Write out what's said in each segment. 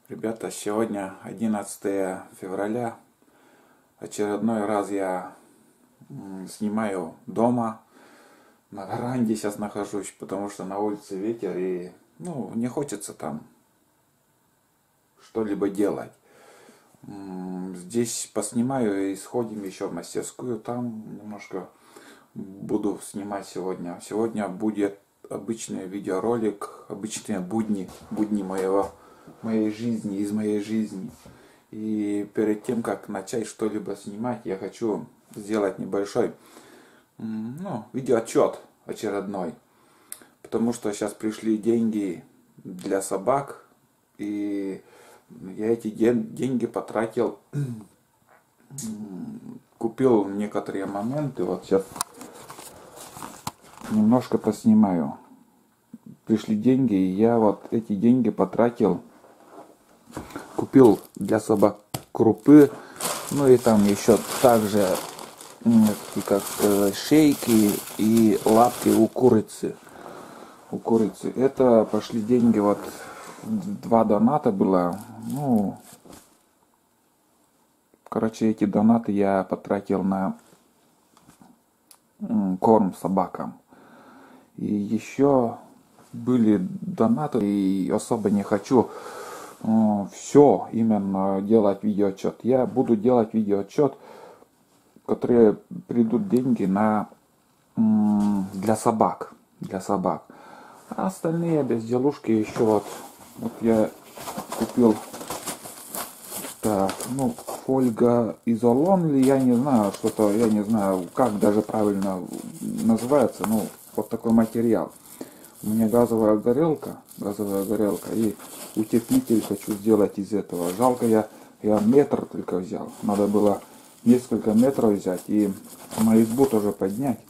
Ребята, сегодня 11 февраля. Очередной раз я снимаю дома. На веранде сейчас нахожусь, потому что на улице ветер и не хочется там что-либо делать. Здесь поснимаю и сходим еще в мастерскую. Там немножко буду снимать сегодня. Сегодня будет обычный видеоролик, обычные будни моей жизни, из моей жизни. И перед тем, как начать что-либо снимать, я хочу сделать небольшой видеоотчет очередной. Потому что сейчас пришли деньги для собак, и я эти деньги потратил, купил некоторые моменты. Вот сейчас немножко поснимаю. Пришли деньги, и я вот эти деньги потратил. Купил для собак крупы, и там еще также как шейки и лапки у курицы. Это пошли деньги, вот 2 доната было. Эти донаты я потратил на корм собакам. И еще были донаты, и особо не хочу все именно делать видеоотчет. Я буду делать видеоотчет, которые придут деньги для собак. А остальные безделушки еще вот я купил фольга изолон или я не знаю, я не знаю, как даже правильно называется, вот такой материал. У меня газовая горелка и утеплитель хочу сделать из этого. Жалко, я метр только взял. Надо было несколько метров взять и на избу тоже поднять,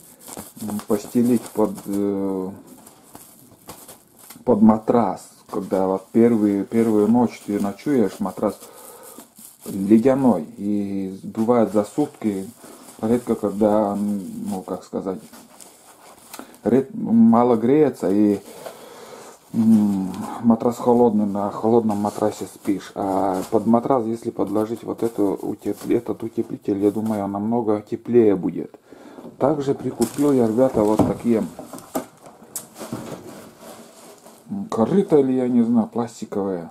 постелить под матрас. Когда вот первую ночь ты ночуешь, матрас ледяной. И бывает за сутки, редко когда, мало греется, и матрас холодный, на холодном матрасе спишь. А под матрас, если подложить этот утеплитель, я думаю, намного теплее будет. Также прикупил я, ребята, вот такие корыта, или я не знаю, пластиковые.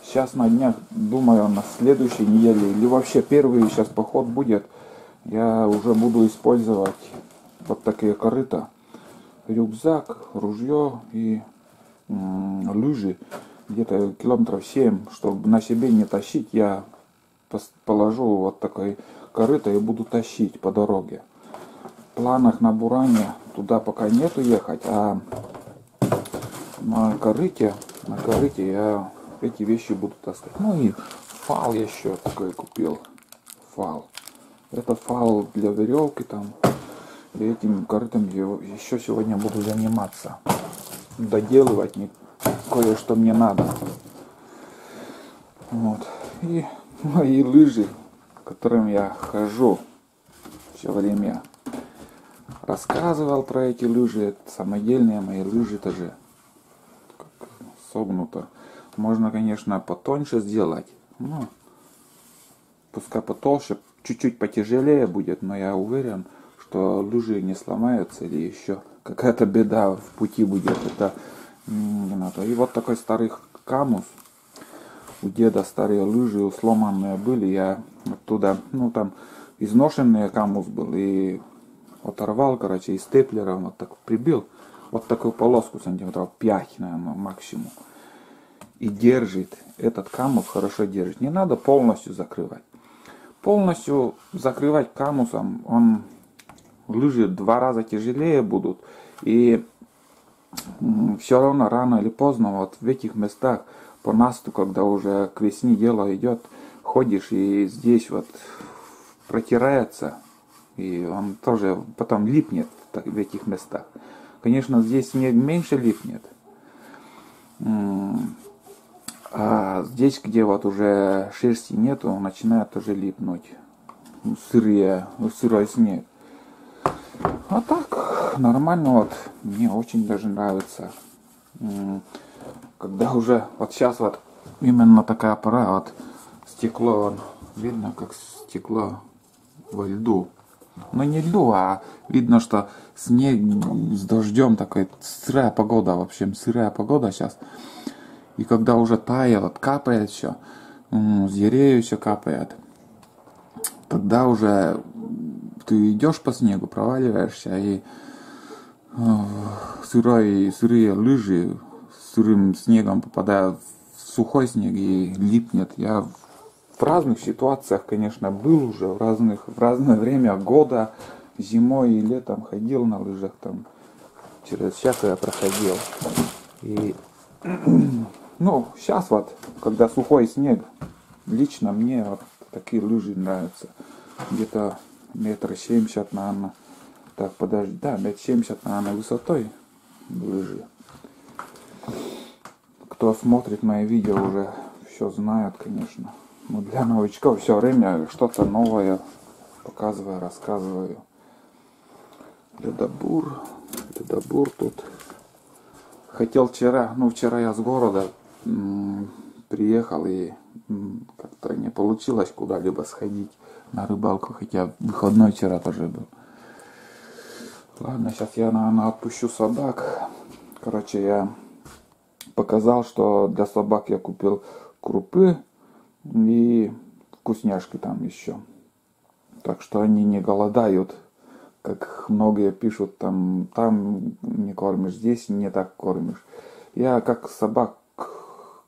Сейчас на днях, думаю, на следующей неделе, или вообще первый сейчас поход будет, я уже буду использовать вот такие корыта. Рюкзак, ружье и лыжи, где-то километров 7, чтобы на себе не тащить, я положу вот такой корыто и буду тащить по дороге. В планах на Буране туда пока нету ехать, а на корыте я эти вещи буду таскать. И фал еще такой купил. Фал. Это фал для веревки там. И этим корытом еще сегодня буду заниматься. Доделывать кое-что мне надо. И мои лыжи, которым я хожу все время. Рассказывал про эти лыжи. Это самодельные мои лыжи тоже. Как согнуто. Можно, конечно, потоньше сделать. Пускай потолще, чуть-чуть потяжелее будет, но я уверен, что лыжи не сломаются или еще какая-то беда в пути будет. Это не надо. И вот такой старый камус. У деда старые лыжи сломанные были. Я оттуда, там изношенный камус был. И оторвал, и степлером вот так прибил. Вот такую полоску сантиметров 5, наверное, максимум. И держит. Этот камус хорошо держит. Не надо полностью закрывать. Полностью закрывать камусом, лыжи 2 раза тяжелее будут. И все равно рано или поздно вот в этих местах по насту, когда уже к весне дело идет, ходишь и здесь вот протирается. И он тоже потом липнет в этих местах. Конечно, здесь меньше липнет. А здесь, где вот уже шерсти нету, начинает уже липнуть. Сырой снег. А так, нормально, мне очень даже нравится. Когда уже, сейчас именно такая пора, вот стекло, вон, видно, как стекло во льду. Но не льду, а видно, что снег с дождем, такая сырая погода, в общем, сырая погода сейчас. И когда уже тает, вот, капает еще, с деревьев еще капает, тогда уже ты идешь по снегу, проваливаешься, и сырые лыжи с сырым снегом попадают в сухой снег и липнет. Я в разных ситуациях, конечно, был уже, в разное время года, зимой и летом ходил на лыжах, там через всякое проходил. И ну, сейчас вот, когда сухой снег, лично мне вот такие лыжи нравятся. Где-то 1,70 м, наверное. Так, подожди, да, 1,70 м, наверное, высотой лыжи. Кто смотрит мои видео, уже все знает, конечно. Но для новичков все время что-то новое показываю, рассказываю. Ледобур тут. Хотел вчера я с города приехал, и как-то не получилось куда-либо сходить на рыбалку, хотя выходной вчера тоже был. Ладно, сейчас я, наверное, отпущу собак. Короче, я показал, что для собак я купил крупы и вкусняшки там еще. Так что они не голодают, как многие пишут, там не кормишь, здесь не так кормишь. Я как собак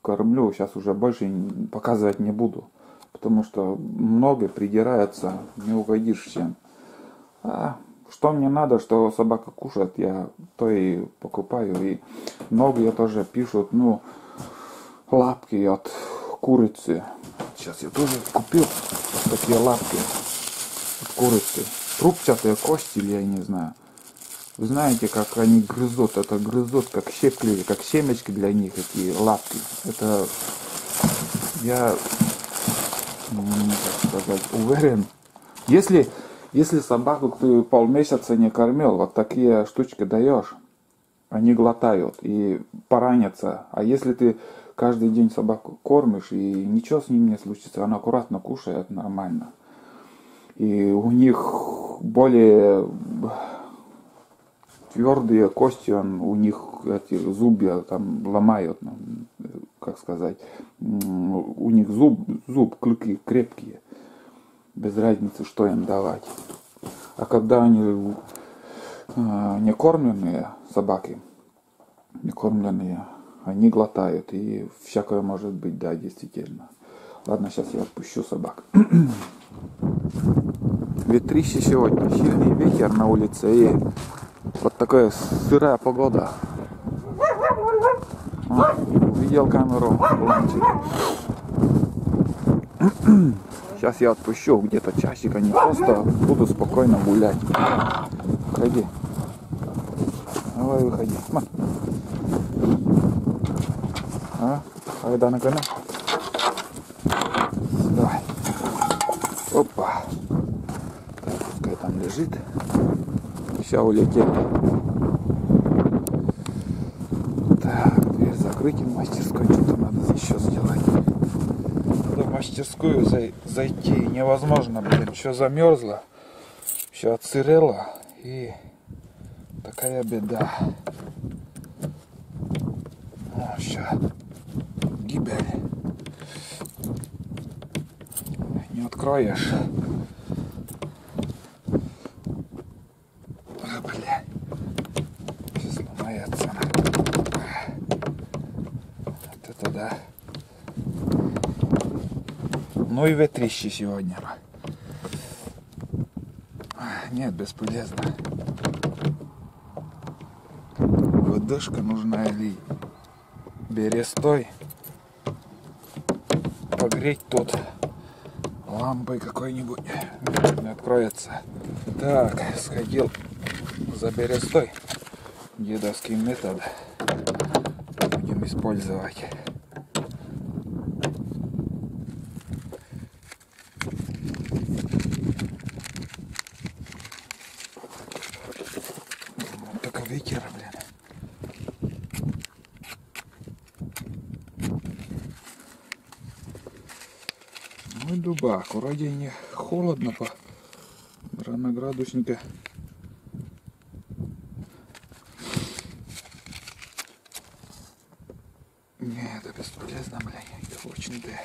кормлю, сейчас уже больше показывать не буду, потому что многие придираются, не угодишь всем. А что мне надо, что собака кушает, я то и покупаю. И многие тоже пишут, ну, лапки от курицы. Сейчас я тоже купил такие лапки от курицы. Трубчатые кости, или я не знаю. Вы знаете, как они грызут, это грызут, как щепки, как семечки для них, эти лапки. Это я, как сказать, уверен. Если собаку ты полмесяца не кормил, вот такие штучки даешь, они глотают и поранятся. А если ты каждый день собаку кормишь, и ничего с ним не случится, она аккуратно кушает, нормально. И у них более твердые кости, у них эти зубья там ломают, как сказать, у них клыки крепкие, без разницы, что им давать. А когда они не кормленные собаки, не кормленные, они глотают, и всякое может быть, да, действительно. Ладно, сейчас я отпущу собак. Ветрище сегодня, сильный ветер на улице, и вот такая сырая погода. Увидел камеру, ланчик. Сейчас я отпущу где-то часик, а не просто буду спокойно гулять. Ходи. Давай, выходи. Айда на коня. Давай. Опа. Так, пускай там лежит. Сейчас улетели. Так, дверь закрыть, в мастерской что-то надо еще сделать. В мастерскую зайти невозможно, блин, все замерзло, все отсырело, и такая беда. О, сейчас гибель. Не откроешь. Бля, сейчас сломается. Вот это да. Ну и ветрище сегодня. Нет, бесполезно. Водышка нужна или берестой. Погреть тут лампой какой-нибудь. Не откроется. Так, сходил за берестой. Дедовский метод. Будем использовать. Ветер, блин. Ну, дубак, вроде не холодно по градусника. Не, это бесполезно, блядь, это очень да.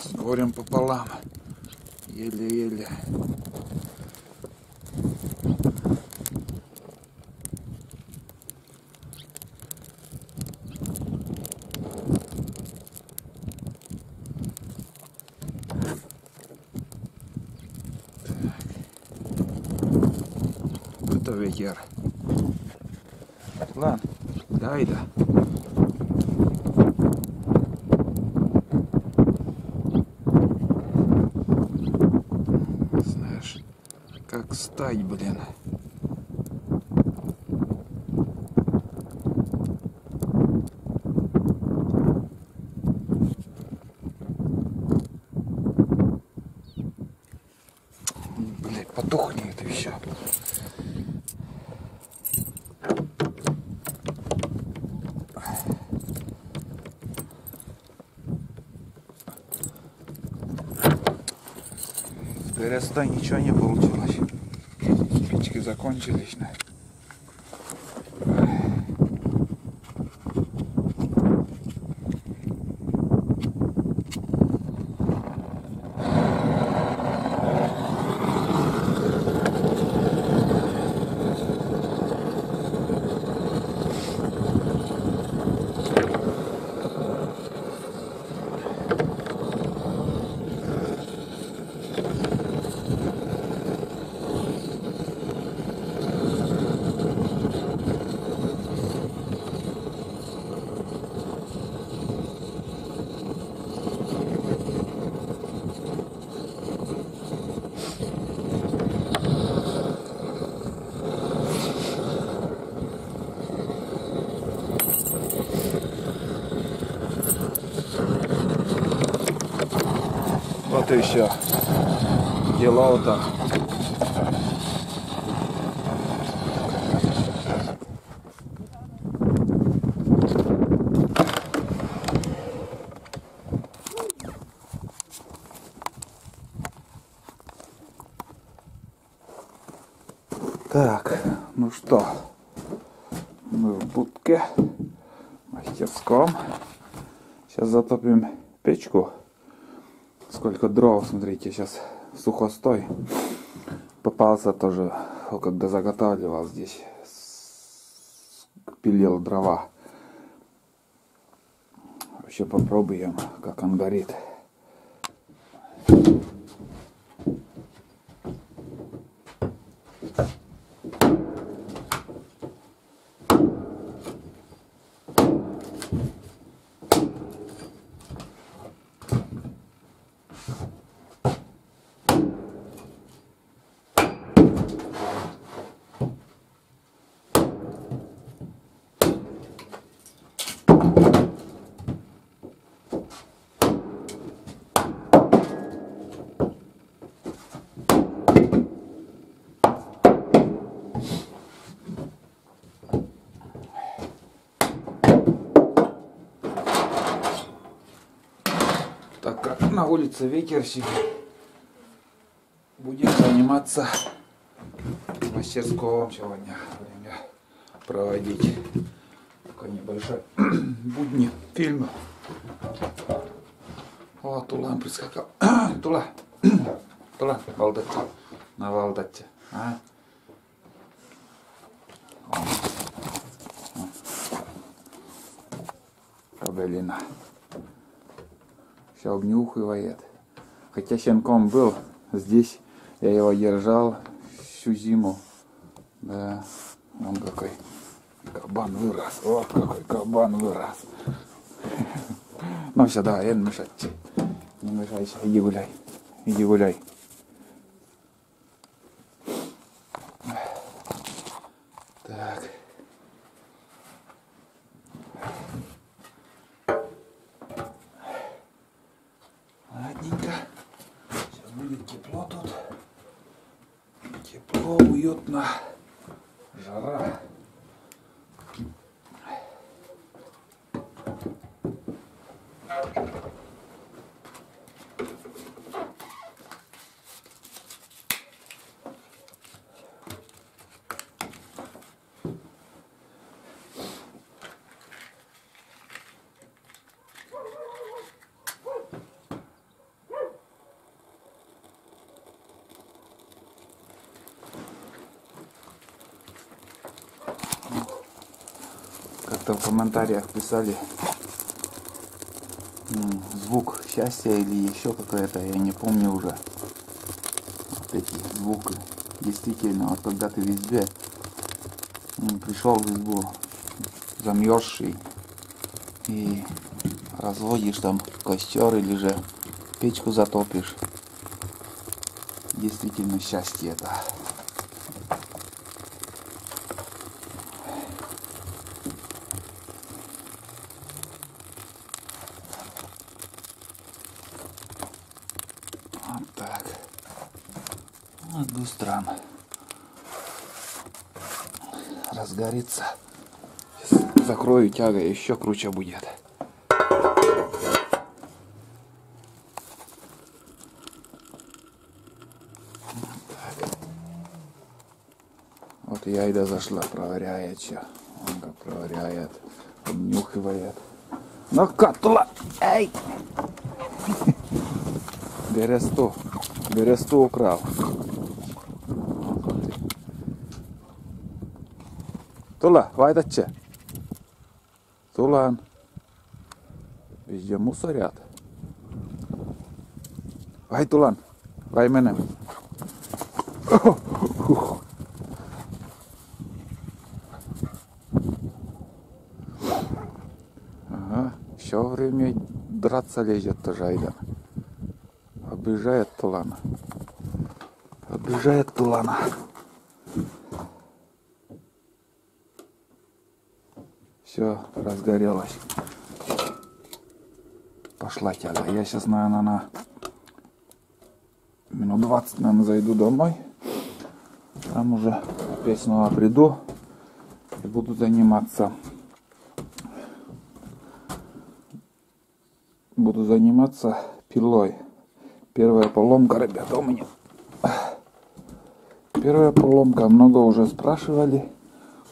С горем пополам, еле-еле. Это ветер. Ладно, дай да. Знаешь, как стать, блин. Блять, потухни это еще. С горяста ничего не получилось. Спички закончились. Вот и все. Дела вот так. Так, ну что, мы в будке, в мастерском. Сейчас затопим печку. Сколько дров, смотрите, сейчас сухостой. Попался тоже, когда заготавливал здесь, пилил дрова. Вообще попробуем, как он горит. Так как на улице ветер сидит, будем заниматься в мастерском сегодня. Время проводить такой небольшой будни фильм. О, Тулан прискакал. Тула, валдатте, на валдатте. А? Кабелина. Все обнюхивает. Хотя щенком был, здесь я его держал всю зиму. Да, он какой кабан вырос. Вот какой кабан вырос. Ну все, давай, не мешайся. Не мешайся, иди гуляй. Иди гуляй. Так. тепло тут. Тепло, уютно. Жара. Как-то в комментариях писали звук счастья или еще какое-то, я не помню уже. Вот эти звуки. Действительно, вот когда ты в избе, пришел в избу замерзший и разводишь там костер или же печку затопишь. Действительно счастье это. Вот так. Вот быстро разгорится. Сейчас закрою, тяга еще круче будет. Вот Яйда зашла, проверяет все. Он как проверяет, обнюхивает. Ну катла! Эй! Бересту украл. Тула, вайдаче. Тулан. Везде мусорят. Вай, Тулан, вай менем. Ага, все время драться лезет тоже Айдан. Обижает Тулана. Обижает Тулана. Все, разгорелось. Пошла тяга. Я сейчас, наверное, на минут 20, наверное, зайду домой. Там уже опять снова приду и буду заниматься. Буду заниматься пилой. Первая поломка, ребята, у меня. Первая поломка. Много уже спрашивали,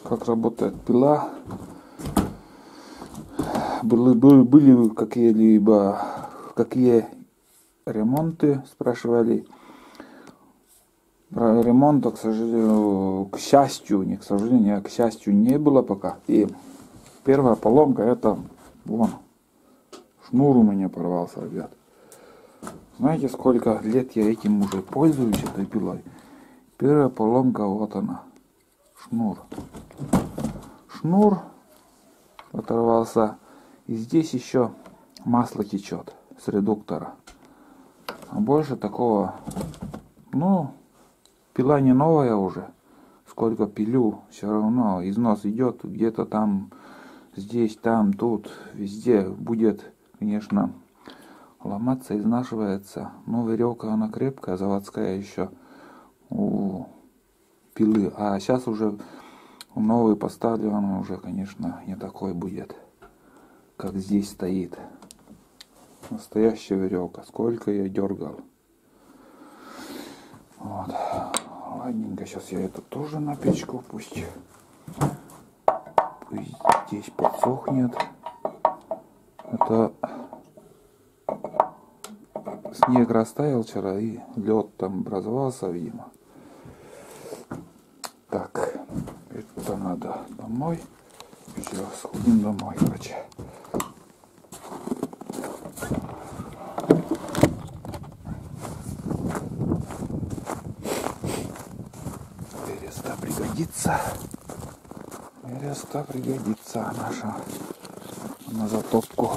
как работает пила. Были какие ремонты, спрашивали. Про ремонт, к сожалению, к счастью, не к сожалению, а к счастью не было пока. И первая поломка, это вон, шнур у меня порвался, ребят. Знаете, сколько лет я этим уже пользуюсь, этой пилой? Первая поломка, вот она, шнур. Шнур оторвался. И здесь еще масло течет с редуктора. А больше такого, ну, пила не новая уже. Сколько пилю, все равно износ идет где-то там, здесь, там, тут, везде будет, конечно, ломаться, изнашивается. Но веревка она крепкая, заводская еще у пилы. А сейчас уже новый поставлю, она уже, конечно, не такой будет, как здесь стоит. Настоящая веревка. Сколько я дергал. Вот. Ладненько, сейчас я это тоже на печку пусть здесь подсохнет. Это снег растаял вчера и лед там образовался, видимо. Так, это надо домой. Все, сходим домой, короче. Береста пригодится. Береста пригодится наша на затопку.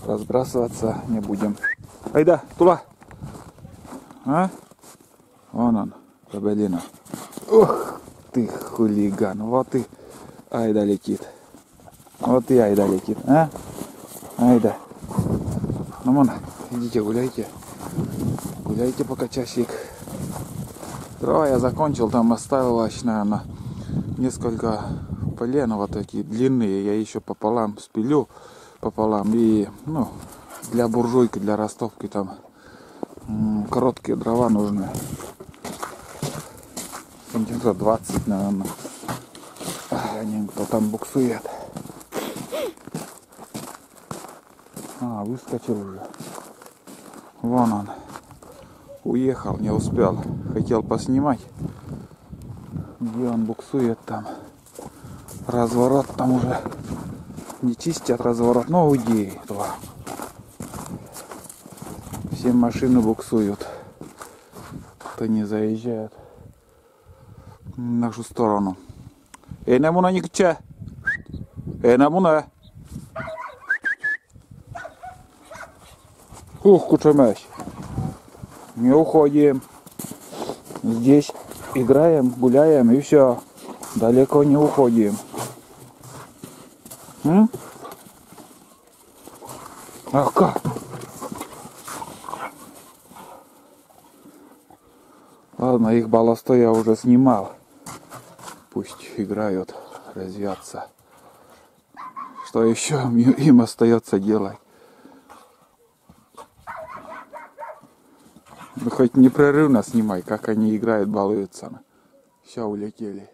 Разбрасываться не будем. Айда, Тула! А? Вон он, кабелина. Ох ты, хулиган, вот и Айда летит. Вот и Айда летит, а? Айда. Ну вон, идите гуляйте. Гуляйте пока часик. Дрова я закончил, там осталось, наверное, несколько полен вот такие длинные. Я еще пополам спилю, пополам. И, ну, для буржуйки, для ростовки там короткие дрова нужны. Сантиметров 20, наверное. Глянем, кто там буксует. А, выскочил уже. Вон он. Уехал, не успел. Хотел поснимать. Где он буксует там? Разворот там уже. Не чистят разворот, но уйди. Все машины буксуют. Кто не заезжает в нашу сторону. Эй, намуна никча. Эй, намуна. Ух, кучамясь. Не уходим. Здесь играем, гуляем и все. Далеко не уходим. Ах, как? Ладно, их балласто я уже снимал. Пусть играют, резвятся. Что еще им остается делать? Ну, хоть непрерывно снимай, как они играют, балуются. Все, улетели.